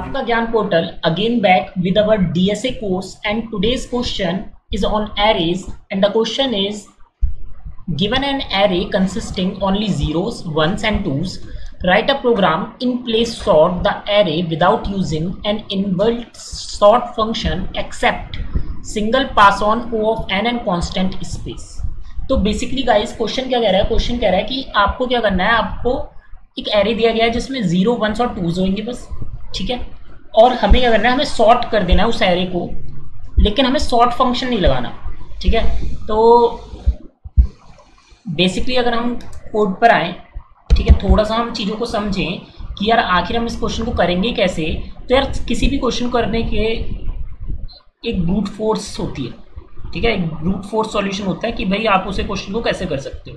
आपका ज्ञान portal again back with our DSA course, and today's question is on arrays, and the question is given an array consisting only zeros, ones and twos, write a program in place sort the array without using an inbuilt sort function except single pass on O of n and constant space। तो basically guys question क्या कह रहा है, question कह रहा है कि आपको क्या करना है, आपको एक एरे दिया गया है जिसमें जीरो वंस और टूज होंगे बस, ठीक है। और हमें क्या करना है, हमें सॉर्ट कर देना है उस एरे को, लेकिन हमें सॉर्ट फंक्शन नहीं लगाना, ठीक है। तो बेसिकली अगर हम कोड पर आए, ठीक है, थोड़ा सा हम चीज़ों को समझें कि यार आखिर हम इस क्वेश्चन को करेंगे कैसे। तो यार किसी भी क्वेश्चन करने के एक ब्रूट फोर्स होती है, ठीक है, एक ब्रूट फोर्स सॉल्यूशन होता है कि भाई आप उसे क्वेश्चन को कैसे कर सकते हो।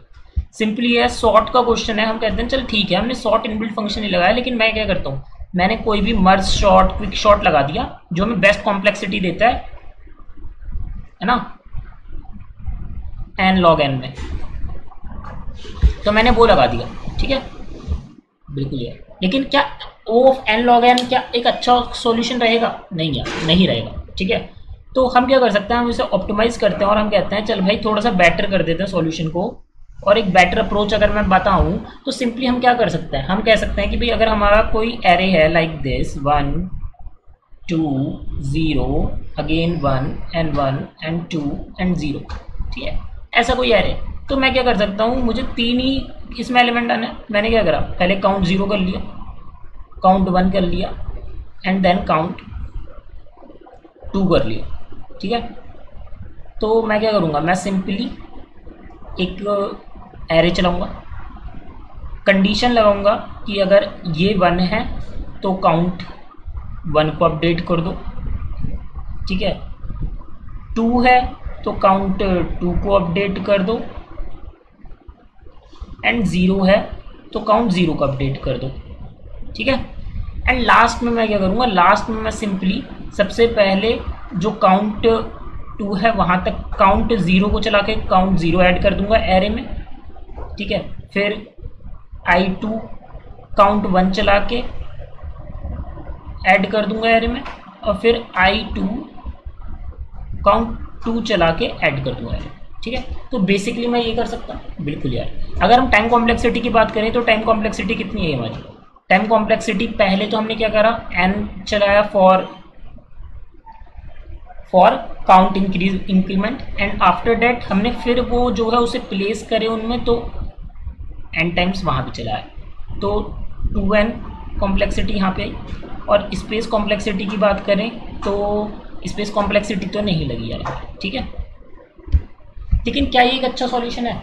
सिंपली है, सॉर्ट का क्वेश्चन है, हम कहते हैं चल ठीक है हमने सॉर्ट इनबिल्ट फंक्शन नहीं लगाया, लेकिन मैं क्या करता हूँ, मैंने कोई भी मर्ज शॉर्ट क्विक शॉर्ट लगा दिया जो हमें बेस्ट कॉम्प्लेक्सिटी देता है ना, एन लॉग एन में, तो मैंने वो लगा दिया, ठीक है, बिल्कुल यार। लेकिन क्या ओ ऑफ एन लॉग एन क्या एक अच्छा सॉल्यूशन रहेगा? नहीं यार, नहीं रहेगा, ठीक है। तो हम क्या कर सकते हैं, हम इसे ऑप्टिमाइज करते हैं और हम कहते हैं चल भाई थोड़ा सा बेटर कर देते हैं सॉल्यूशन को। और एक बेटर अप्रोच अगर मैं बताऊं तो सिंपली हम क्या कर सकते हैं, हम कह सकते हैं कि भाई अगर हमारा कोई एरे है like this 1 2 0 again 1 and 2 and 0, ठीक है, ऐसा कोई एरे, तो मैं क्या कर सकता हूँ, मुझे तीन ही इसमें एलिमेंट आना है। मैंने क्या करा, पहले काउंट 0 कर लिया, काउंट 1 कर लिया एंड देन काउंट 2 कर लिया, ठीक है। तो मैं क्या करूँगा, मैं सिंपली एक एरे चलाऊंगा, कंडीशन लगाऊंगा कि अगर ये 1 है तो काउंट 1 को अपडेट कर दो, ठीक है, 2 है तो काउंट 2 को अपडेट कर दो एंड 0 है तो काउंट 0 को अपडेट कर दो, ठीक है। एंड लास्ट में मैं क्या करूँगा, लास्ट में मैं सिंपली सबसे पहले जो काउंट 2 है वहाँ तक काउंट 0 को चला के काउंट 0 ऐड कर दूंगा एरे में, ठीक है। फिर I2 काउंट 1 चला के ऐड कर दूंगा एरे में, और फिर I2 काउंट 2 चला के ऐड कर दूंगा एरे, ठीक है। तो बेसिकली मैं ये कर सकता हूँ, बिल्कुल यार। अगर हम टाइम कॉम्प्लेक्सिटी की बात करें तो टाइम कॉम्प्लेक्सिटी कितनी है हमारी, टाइम कॉम्प्लेक्सिटी पहले तो हमने क्या करा, n चलाया for count increase increment, and after that हमने फिर वो जो है उसे प्लेस करे उनमें, तो n टाइम्स वहाँ पे चला है, तो 2n कॉम्प्लेक्सिटी यहाँ पे आई। और स्पेस कॉम्प्लेक्सिटी की बात करें तो स्पेस कॉम्प्लेक्सिटी तो नहीं लगी यार, ठीक है। लेकिन क्या ये एक अच्छा सॉल्यूशन है?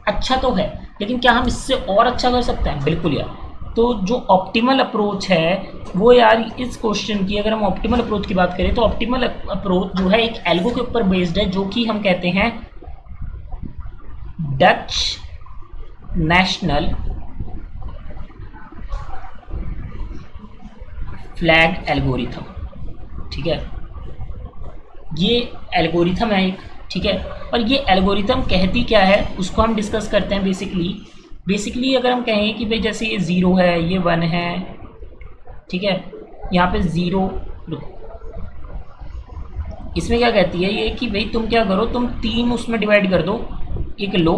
अच्छा तो है, लेकिन क्या हम इससे और अच्छा कर सकते हैं? बिल्कुल यार। तो जो ऑप्टिमल अप्रोच है वो यार इस क्वेश्चन की, अगर हम ऑप्टिमल अप्रोच की बात करें तो ऑप्टिमल अप्रोच जो है एक एल्गो के ऊपर बेस्ड है, जो कि हम कहते हैं डच नेशनल फ्लैग एल्गोरिथम, ठीक है। ये एल्गोरिथम है एक, ठीक है। और ये एल्गोरिथम कहती क्या है उसको हम डिस्कस करते हैं। बेसिकली अगर हम कहें कि भाई जैसे ये 0 है, ये 1 है, ठीक है, यहाँ पे 0, रुको, इसमें क्या कहती है ये कि भाई तुम क्या करो, तुम 3 उसमें डिवाइड कर दो, एक लो,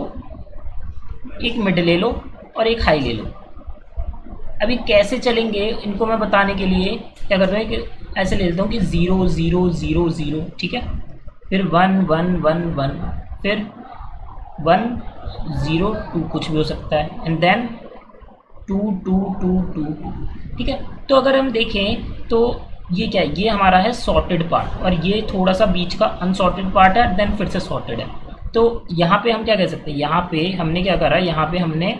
एक मिड ले लो और एक हाई ले लो। अभी कैसे चलेंगे इनको मैं बताने के लिए क्या करता हूँ कि ऐसे ले लेता हूँ कि 0 0 0 0, ठीक है, फिर 1 1 1 1, फिर 1 0 2 कुछ भी हो सकता है, एंड देन 2 2 2 2 2, ठीक है। तो अगर हम देखें तो ये क्या है, ये हमारा है सॉर्टेड पार्ट, और ये थोड़ा सा बीच का अनसॉर्टेड पार्ट है, देन फिर से सॉर्टेड है। तो यहाँ पे हम क्या कह सकते हैं, यहाँ पे हमने क्या करा, यहाँ पे हमने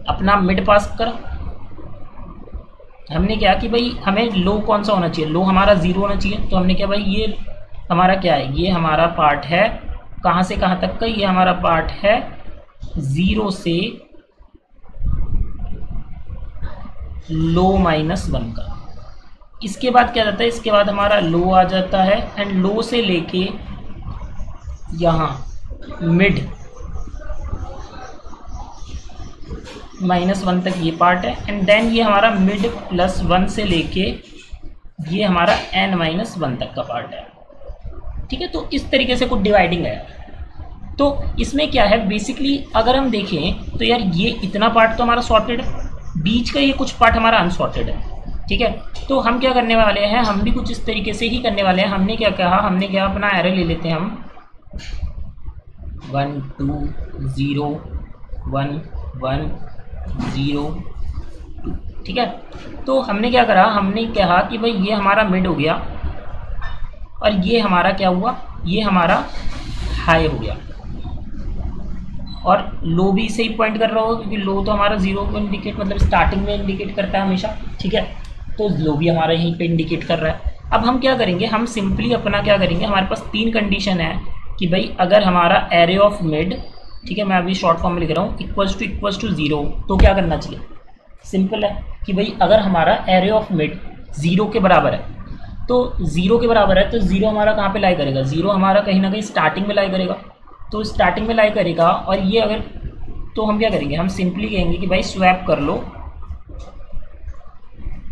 अपना मिड पास करा। हमने क्या कि भाई हमें लो कौन सा होना चाहिए, लो हमारा 0 होना चाहिए, तो हमने क्या भाई ये हमारा क्या है, ये हमारा पार्ट है कहाँ से कहाँ तक का, ये हमारा पार्ट है 0 से लो -1 का। इसके बाद क्या जाता है, इसके बाद हमारा लो आ जाता है, एंड लो से लेके यहाँ मिड -1 तक ये पार्ट है, एंड देन ये हमारा मिड +1 से लेके ये हमारा n-1 तक का पार्ट है। ठीक है, तो इस तरीके से कुछ डिवाइडिंग है। तो इसमें क्या है बेसिकली, अगर हम देखें तो यार ये इतना पार्ट तो हमारा सॉर्टेड है, बीच का ये कुछ पार्ट हमारा अनसॉर्टेड है। ठीक है, तो हम क्या करने वाले हैं, हम भी कुछ इस तरीके से ही करने वाले हैं। हमने क्या कहा, हमने क्या अपना एरे ले लेते हैं हम 1 2 0 1 1 0 2। ठीक है, तो हमने क्या करा, हमने कहा कि भाई ये हमारा मिड हो गया और ये हमारा क्या हुआ, ये हमारा हाई हो गया। और लो भी सही पॉइंट कर रहा होगा क्योंकि लो तो हमारा 0 को इंडिकेट मतलब स्टार्टिंग में इंडिकेट करता है हमेशा। ठीक है, तो लो भी हमारा यहीं पे इंडिकेट कर रहा है। अब हम क्या करेंगे, हम सिंपली अपना क्या करेंगे, हमारे पास 3 कंडीशन है कि भाई अगर हमारा एरे ऑफ मिड, ठीक है मैं अभी शॉर्ट फॉर्म में लिख रहा हूँ, इक्वल्स टू 0, तो क्या करना चाहिए, सिंपल है कि भाई अगर हमारा एरे ऑफ मिड 0 के बराबर है, तो 0 के बराबर है तो 0 हमारा कहाँ पे लाई करेगा, 0 हमारा कहीं ना कहीं स्टार्टिंग में लाई करेगा। तो स्टार्टिंग में लाई करेगा और ये अगर, तो हम क्या करेंगे, हम सिंपली कहेंगे कि भाई स्वैप कर लो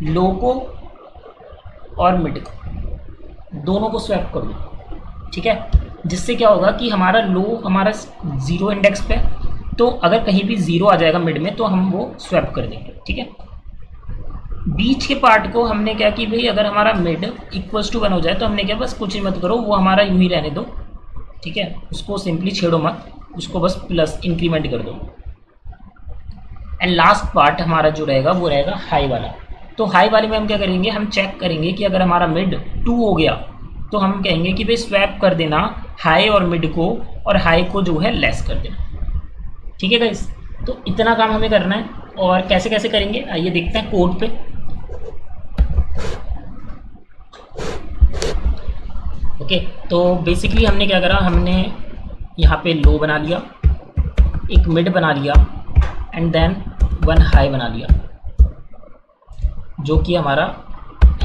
लो को और मिड को, दोनों को स्वैप कर लो। ठीक है, जिससे क्या होगा कि हमारा लो हमारा 0 इंडेक्स पे, तो अगर कहीं भी 0 आ जाएगा मिड में तो हम वो स्वैप कर देंगे। ठीक है, बीच के पार्ट को हमने क्या कि भाई अगर हमारा मिड =1 हो जाए तो हमने क्या, बस कुछ ही मत करो, वो हमारा यूं ही रहने दो। ठीक है, उसको सिंपली छेड़ो मत, उसको बस प्लस इंक्रीमेंट कर दो। एंड लास्ट पार्ट हमारा जो रहेगा वो रहेगा हाई वाला। तो हाई वाले में हम क्या करेंगे, हम चेक करेंगे कि अगर हमारा मिड 2 हो गया तो हम कहेंगे कि भाई स्वैप कर देना हाई और मिड को, और हाई को जो है लेस कर देना। ठीक है गाइस, तो इतना काम हमें करना है। और कैसे कैसे करेंगे आइए देखते हैं कोड पे। ओके, तो बेसिकली हमने क्या करा, हमने यहाँ पे लो बना लिया, एक मिड बना लिया एंड देन 1 हाई बना लिया, जो कि हमारा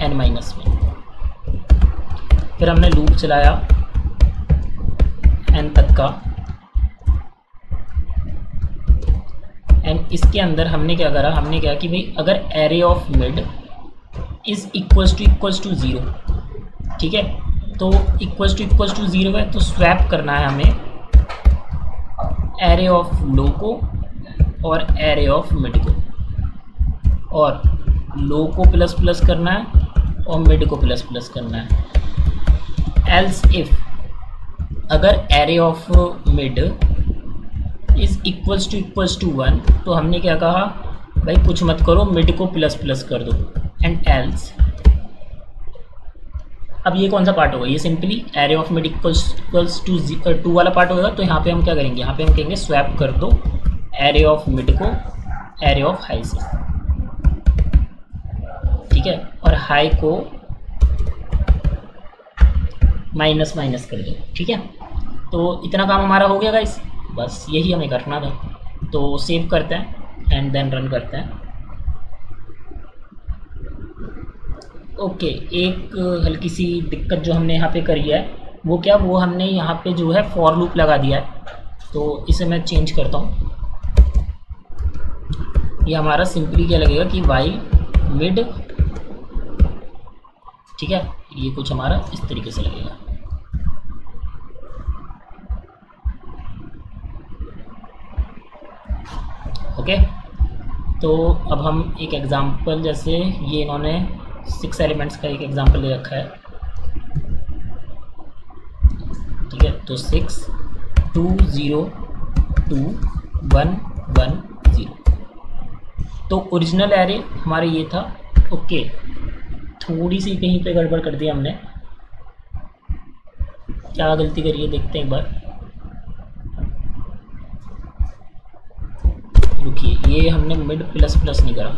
n-में। फिर हमने लूप चलाया n तक का, एंड इसके अंदर हमने क्या करा, हमने क्या कि भाई अगर array of mid equals to 0, ठीक है, तो इक्वल्स टू 0 है तो स्वैप करना है हमें एरे ऑफ लो को और एरे ऑफ मिड को, और लो को प्लस प्लस करना है और मिड को प्लस प्लस करना है। एल्स इफ अगर array of mid equals to 1, तो हमने क्या कहा, भाई कुछ मत करो, मिड को प्लस प्लस कर दो। एंड एल्स, अब ये कौन सा पार्ट होगा, ये simply array of mid equals to 2 वाला पार्ट होगा। तो यहाँ पे हम क्या करेंगे, यहाँ पे हम कहेंगे स्वैप कर दो एरे ऑफ मिड को एरे ऑफ हाई से। ठीक है, और हाई को माइनस माइनस कर दो। ठीक है, तो इतना काम हमारा हो गया गाइस, बस यही हमें करना था। तो सेव करते हैं एंड देन रन करते हैं। ओके, एक हल्की सी दिक्कत जो हमने यहाँ पे करी है वो क्या, वो हमने यहाँ पे जो है फॉर लूप लगा दिया है, तो इसे मैं चेंज करता हूँ। ये हमारा सिंपली क्या लगेगा कि वाई मिड, ठीक है, ये कुछ हमारा इस तरीके से लगेगा। ओके, तो अब हम एक एग्जांपल, जैसे ये इन्होंने 6 एलिमेंट्स का एक एग्जांपल दे रखा है। ठीक है, तो 6 2 0 2 1 1 0, तो ओरिजिनल एरे हमारे ये था। ओके, थोड़ी सी कहीं पे गड़बड़ कर दी हमने, क्या गलती करी है देखते हैं एक बार। रुकिए, ये हमने मिड प्लस प्लस नहीं करा,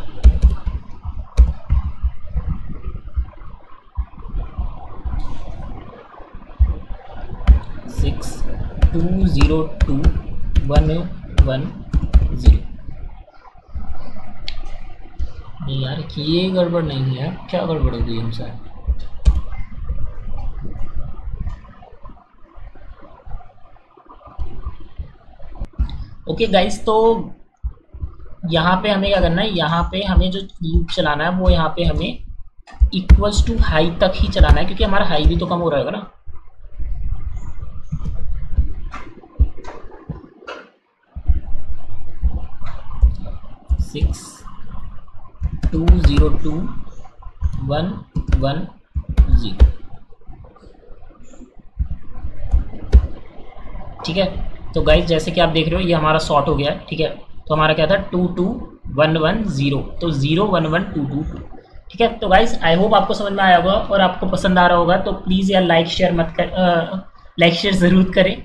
सिक्स 2 0 2 1 1 0। नहीं यार, ये गड़बड़ नहीं है, क्या गड़बड़ हो गई हमसे। ओके गाइस, तो यहाँ पे हमें क्या करना है, यहाँ पे हमें जो लूप चलाना है वो यहाँ पे हमें इक्वल्स टू हाई तक ही चलाना है, क्योंकि हमारा हाई भी तो कम हो रहा होगा ना। सिक्स 202 110। ठीक है, तो गाइज जैसे कि आप देख रहे हो ये हमारा शॉर्ट हो गया है। ठीक है, तो हमारा क्या था 22110, तो 01122। ठीक है, तो गाइज आई होप आपको समझ में आया होगा और आपको पसंद आ रहा होगा, तो प्लीज़ यार लाइक शेयर मत कर, लाइक शेयर ज़रूर करें।